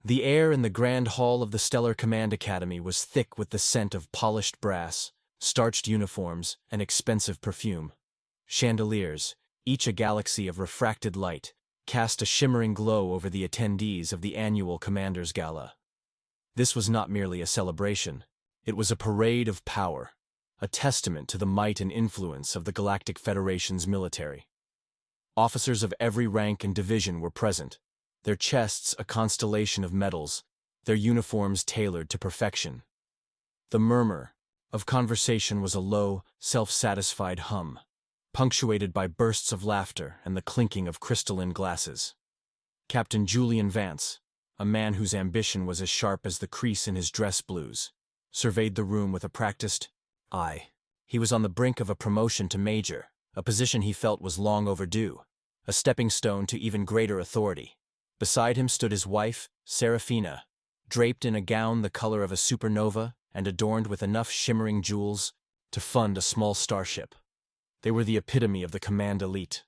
The air in the grand hall of the Stellar Command Academy was thick with the scent of polished brass, starched uniforms, and expensive perfume. Chandeliers, each a galaxy of refracted light, cast a shimmering glow over the attendees of the annual Commander's Gala. This was not merely a celebration. It was a parade of power, a testament to the might and influence of the Galactic Federation's military. Officers of every rank and division were present, their chests a constellation of medals, their uniforms tailored to perfection. The murmur of conversation was a low, self-satisfied hum, punctuated by bursts of laughter and the clinking of crystalline glasses. Captain Julian Vance, a man whose ambition was as sharp as the crease in his dress blues, surveyed the room with a practiced eye. He was on the brink of a promotion to major, a position he felt was long overdue, a stepping stone to even greater authority. Beside him stood his wife, Serafina, draped in a gown the color of a supernova and adorned with enough shimmering jewels to fund a small starship. They were the epitome of the command elite.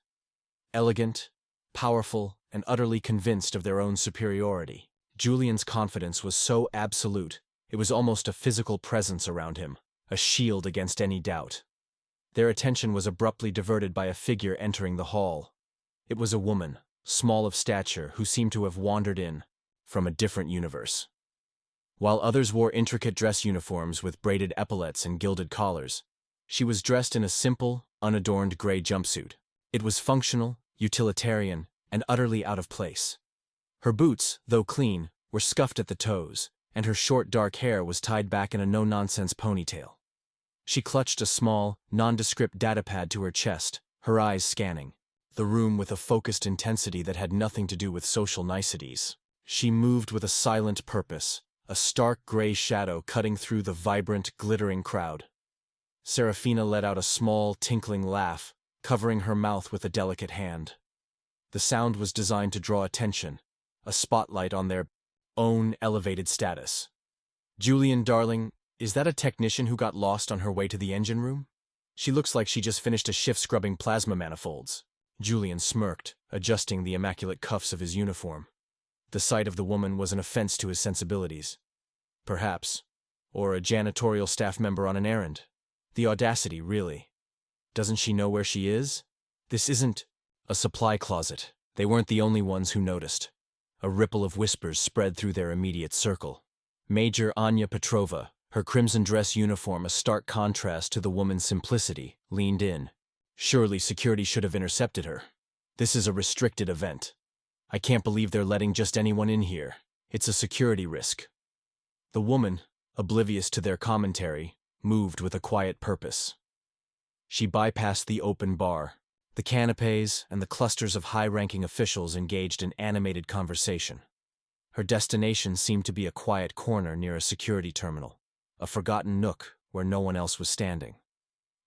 Elegant, powerful, and utterly convinced of their own superiority. Julian's confidence was so absolute, it was almost a physical presence around him, a shield against any doubt. Their attention was abruptly diverted by a figure entering the hall. It was a woman, small of stature, who seemed to have wandered in from a different universe. While others wore intricate dress uniforms with braided epaulets and gilded collars, she was dressed in a simple, unadorned gray jumpsuit. It was functional, utilitarian, and utterly out of place. Her boots, though clean, were scuffed at the toes, and her short dark hair was tied back in a no-nonsense ponytail. She clutched a small, nondescript datapad to her chest, her eyes scanning the room with a focused intensity that had nothing to do with social niceties. She moved with a silent purpose, a stark gray shadow cutting through the vibrant, glittering crowd. Serafina let out a small, tinkling laugh, covering her mouth with a delicate hand. The sound was designed to draw attention, a spotlight on their own elevated status. "Julian, darling, is that a technician who got lost on her way to the engine room? She looks like she just finished a shift scrubbing plasma manifolds." Julian smirked, adjusting the immaculate cuffs of his uniform. The sight of the woman was an offense to his sensibilities. Perhaps. Or a janitorial staff member on an errand. The audacity, really. Doesn't she know where she is? This isn't a supply closet. They weren't the only ones who noticed. A ripple of whispers spread through their immediate circle. Major Anya Petrova, her crimson dress uniform a stark contrast to the woman's simplicity, leaned in. Surely security should have intercepted her. This is a restricted event. I can't believe they're letting just anyone in here. It's a security risk. The woman, oblivious to their commentary, moved with a quiet purpose. She bypassed the open bar. The canapes and the clusters of high-ranking officials engaged in animated conversation. Her destination seemed to be a quiet corner near a security terminal, a forgotten nook where no one else was standing.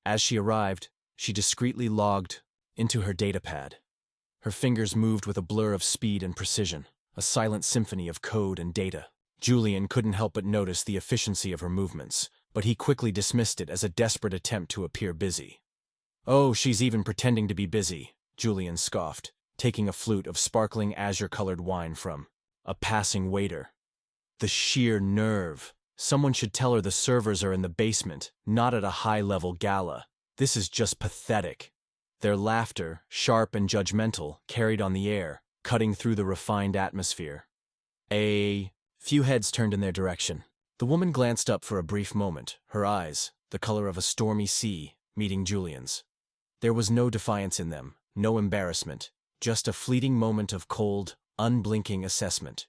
As she arrived, she discreetly logged into her datapad. Her fingers moved with a blur of speed and precision, a silent symphony of code and data. Julian couldn't help but notice the efficiency of her movements, but he quickly dismissed it as a desperate attempt to appear busy. "Oh, she's even pretending to be busy," Julian scoffed, taking a flute of sparkling azure-colored wine from a passing waiter. The sheer nerve. Someone should tell her the servers are in the basement, not at a high-level gala. This is just pathetic. Their laughter, sharp and judgmental, carried on the air, cutting through the refined atmosphere. A few heads turned in their direction. The woman glanced up for a brief moment, her eyes, the color of a stormy sea, meeting Julian's. There was no defiance in them, no embarrassment, just a fleeting moment of cold, unblinking assessment.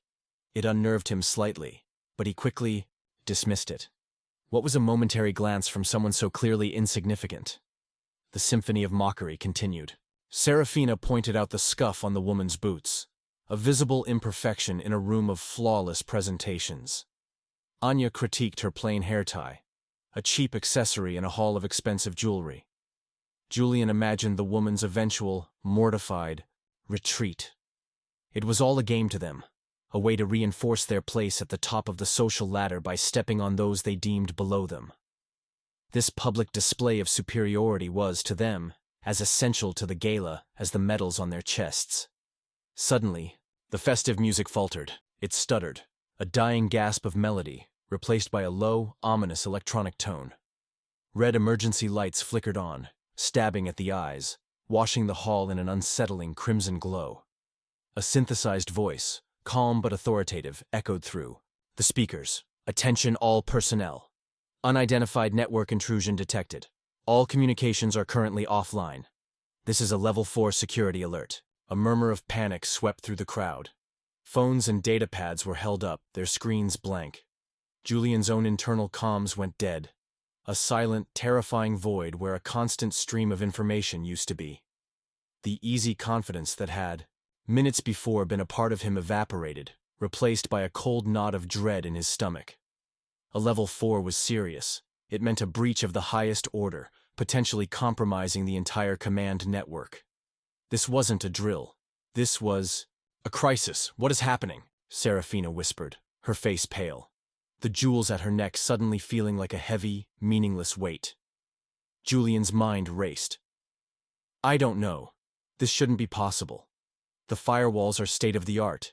It unnerved him slightly, but he quickly dismissed it. What was a momentary glance from someone so clearly insignificant? The symphony of mockery continued. Serafina pointed out the scuff on the woman's boots, a visible imperfection in a room of flawless presentations. Anya critiqued her plain hair tie, a cheap accessory in a hall of expensive jewelry. Julian imagined the woman's eventual, mortified retreat. It was all a game to them, a way to reinforce their place at the top of the social ladder by stepping on those they deemed below them. This public display of superiority was, to them, as essential to the gala as the medals on their chests. Suddenly, the festive music faltered. It stuttered. A dying gasp of melody, replaced by a low, ominous electronic tone. Red emergency lights flickered on, stabbing at the eyes, washing the hall in an unsettling crimson glow. A synthesized voice, calm but authoritative, echoed through the speakers. Attention all personnel. Unidentified network intrusion detected. All communications are currently offline. This is a level 4 security alert. A murmur of panic swept through the crowd. Phones and data pads were held up, their screens blank. Julian's own internal comms went dead. A silent, terrifying void where a constant stream of information used to be. The easy confidence that had, minutes before, been a part of him evaporated, replaced by a cold knot of dread in his stomach. A level 4 was serious. It meant a breach of the highest order, potentially compromising the entire command network. This wasn't a drill. This was a crisis. What is happening? Serafina whispered, her face pale. The jewels at her neck suddenly feeling like a heavy, meaningless weight. Julian's mind raced. I don't know. This shouldn't be possible. The firewalls are state-of-the-art.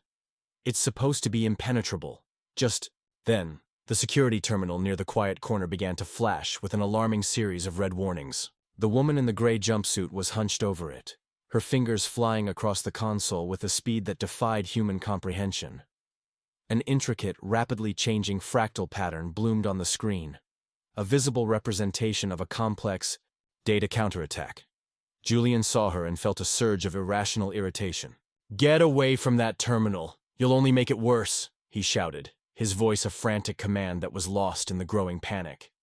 It's supposed to be impenetrable. Just then, the security terminal near the quiet corner began to flash with an alarming series of red warnings. The woman in the gray jumpsuit was hunched over it, her fingers flying across the console with a speed that defied human comprehension. An intricate, rapidly changing fractal pattern bloomed on the screen, a visible representation of a complex data counterattack. Julian saw her and felt a surge of irrational irritation. "Get away from that terminal! You'll only make it worse," he shouted, his voice a frantic command that was lost in the growing panic.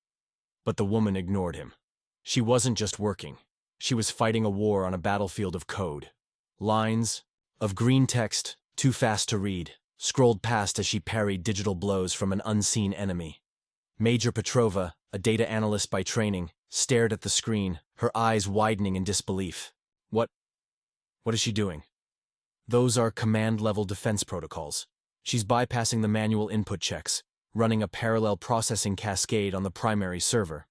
But the woman ignored him. She wasn't just working. She was fighting a war on a battlefield of code. Lines of green text, too fast to read, scrolled past as she parried digital blows from an unseen enemy. Major Petrova, a data analyst by training, stared at the screen, her eyes widening in disbelief. What is she doing? Those are command-level defense protocols. She's bypassing the manual input checks, running a parallel processing cascade on the primary server.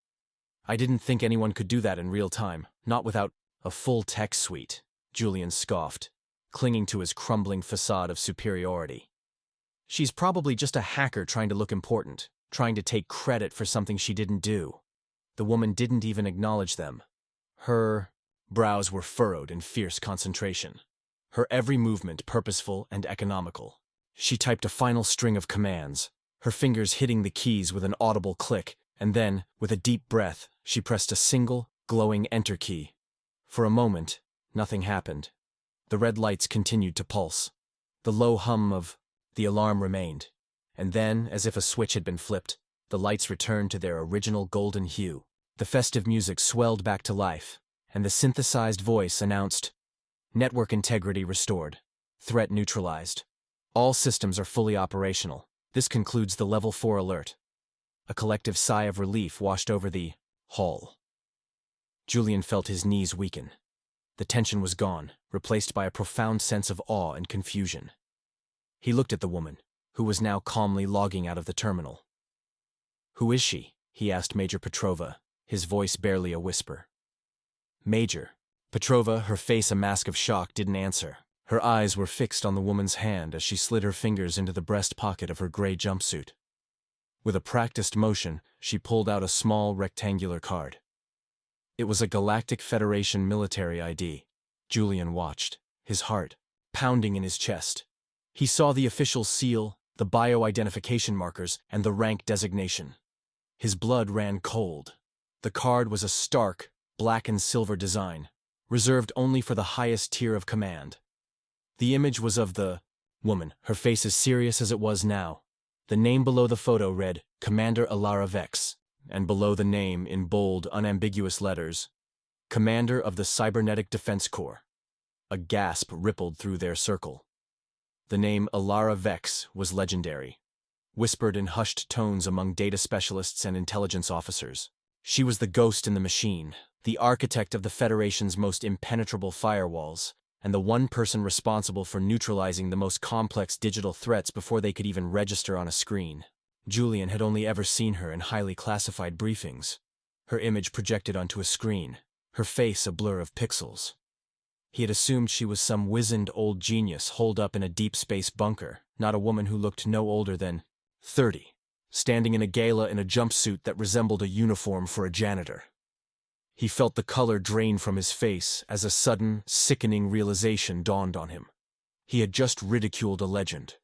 I didn't think anyone could do that in real time, not without a full tech suite, Julian scoffed, clinging to his crumbling facade of superiority. She's probably just a hacker trying to look important, trying to take credit for something she didn't do. The woman didn't even acknowledge them. Her brows were furrowed in fierce concentration, her every movement purposeful and economical. She typed a final string of commands, her fingers hitting the keys with an audible click, and then, with a deep breath, she pressed a single, glowing enter key. For a moment, nothing happened. The red lights continued to pulse. The low hum of the alarm remained, and then, as if a switch had been flipped, the lights returned to their original golden hue. The festive music swelled back to life, and the synthesized voice announced, "Network integrity restored. Threat neutralized. All systems are fully operational. This concludes the Level 4 alert." A collective sigh of relief washed over the hall. Julian felt his knees weaken. The tension was gone, replaced by a profound sense of awe and confusion. He looked at the woman, who was now calmly logging out of the terminal. "Who is she?" he asked Major Petrova, his voice barely a whisper. Major Petrova, her face a mask of shock, didn't answer. Her eyes were fixed on the woman's hand as she slid her fingers into the breast pocket of her gray jumpsuit. With a practiced motion, she pulled out a small rectangular card. It was a Galactic Federation military ID. Julian watched, his heart pounding in his chest. He saw the official seal, the bio-identification markers, and the rank designation. His blood ran cold. The card was a stark, black and silver design, reserved only for the highest tier of command. The image was of the woman, her face as serious as it was now. The name below the photo read, Commander Elara Vex, and below the name, in bold, unambiguous letters, Commander of the Cybernetic Defense Corps. A gasp rippled through their circle. The name Elara Vex was legendary, whispered in hushed tones among data specialists and intelligence officers. She was the ghost in the machine, the architect of the Federation's most impenetrable firewalls, and the one person responsible for neutralizing the most complex digital threats before they could even register on a screen. Julian had only ever seen her in highly classified briefings, her image projected onto a screen, her face a blur of pixels. He had assumed she was some wizened old genius holed up in a deep space bunker, not a woman who looked no older than 30, standing in a gala in a jumpsuit that resembled a uniform for a janitor. He felt the color drain from his face as a sudden, sickening realization dawned on him. He had just ridiculed a legend.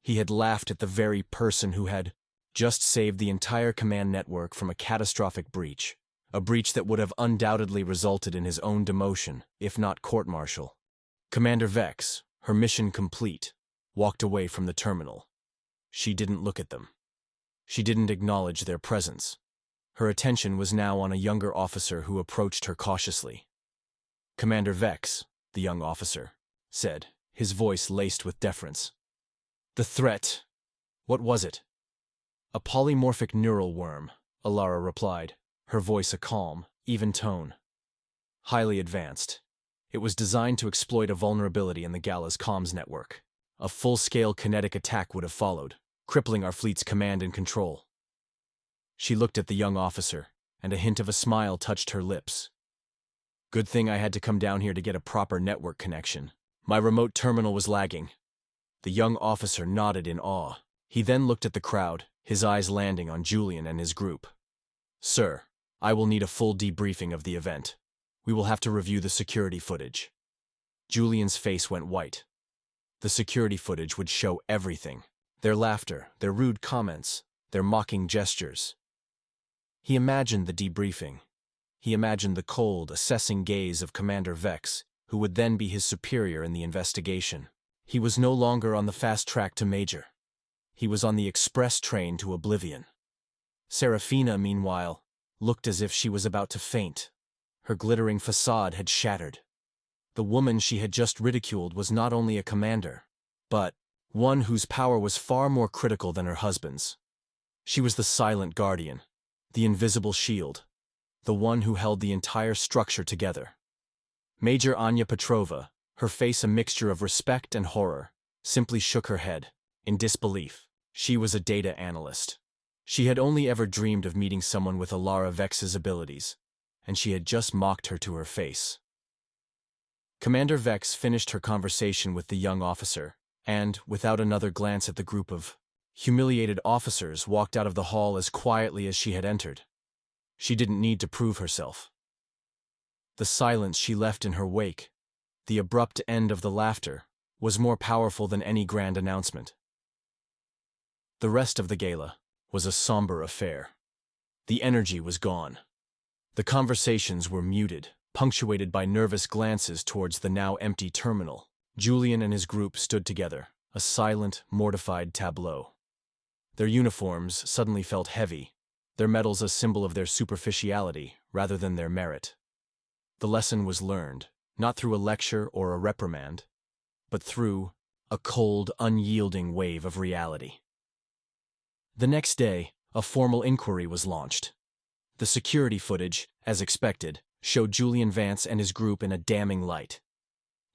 He had laughed at the very person who had just saved the entire command network from a catastrophic breach, a breach that would have undoubtedly resulted in his own demotion, if not court-martial. Commander Vex, her mission complete, walked away from the terminal. She didn't look at them. She didn't acknowledge their presence. Her attention was now on a younger officer who approached her cautiously. "Commander Vex," the young officer said, his voice laced with deference. "The threat, what was it?" "A polymorphic neural worm," Elara replied, her voice a calm, even tone. "Highly advanced. It was designed to exploit a vulnerability in the Gala's comms network. A full-scale kinetic attack would have followed, crippling our fleet's command and control." She looked at the young officer, and a hint of a smile touched her lips. "Good thing I had to come down here to get a proper network connection. My remote terminal was lagging." The young officer nodded in awe. He then looked at the crowd, his eyes landing on Julian and his group. "Sir, I will need a full debriefing of the event. We will have to review the security footage." Julian's face went white. The security footage would show everything. Their laughter, their rude comments, their mocking gestures. He imagined the debriefing. He imagined the cold, assessing gaze of Commander Vex, who would then be his superior in the investigation. He was no longer on the fast track to Major. He was on the express train to oblivion. Serafina, meanwhile, looked as if she was about to faint. Her glittering facade had shattered. The woman she had just ridiculed was not only a commander, but one whose power was far more critical than her husband's. She was the silent guardian, the invisible shield, the one who held the entire structure together. Major Anya Petrova, her face a mixture of respect and horror, simply shook her head, in disbelief. She was a data analyst. She had only ever dreamed of meeting someone with Elara Vex's abilities, and she had just mocked her to her face. Commander Vex finished her conversation with the young officer, and, without another glance at the group of humiliated officers, walked out of the hall as quietly as she had entered. She didn't need to prove herself. The silence she left in her wake, the abrupt end of the laughter, was more powerful than any grand announcement. The rest of the gala was a somber affair. The energy was gone. The conversations were muted, punctuated by nervous glances towards the now empty terminal. Julian and his group stood together, a silent, mortified tableau. Their uniforms suddenly felt heavy, their medals a symbol of their superficiality rather than their merit. The lesson was learned, not through a lecture or a reprimand, but through a cold, unyielding wave of reality. The next day, a formal inquiry was launched. The security footage, as expected, showed Julian Vance and his group in a damning light.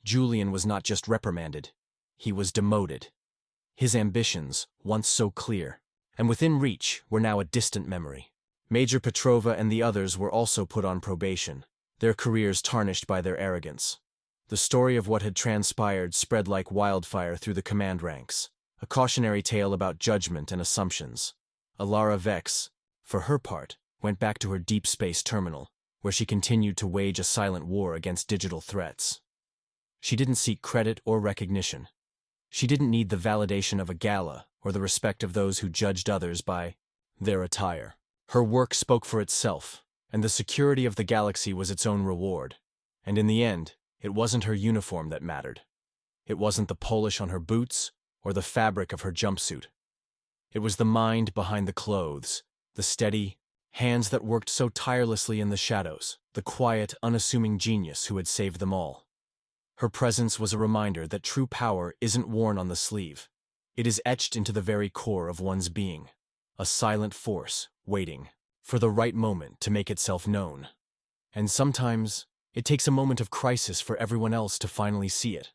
Julian was not just reprimanded, he was demoted. His ambitions, once so clear, and within reach, were now a distant memory. Major Petrova and the others were also put on probation, their careers tarnished by their arrogance. The story of what had transpired spread like wildfire through the command ranks, a cautionary tale about judgment and assumptions. Elara Vex, for her part, went back to her deep space terminal, where she continued to wage a silent war against digital threats. She didn't seek credit or recognition. She didn't need the validation of a gala or the respect of those who judged others by their attire. Her work spoke for itself, and the security of the galaxy was its own reward. And in the end, it wasn't her uniform that mattered. It wasn't the polish on her boots or the fabric of her jumpsuit. It was the mind behind the clothes, the steady hands that worked so tirelessly in the shadows, the quiet, unassuming genius who had saved them all. Her presence was a reminder that true power isn't worn on the sleeve. It is etched into the very core of one's being, a silent force waiting for the right moment to make itself known. And sometimes, it takes a moment of crisis for everyone else to finally see it.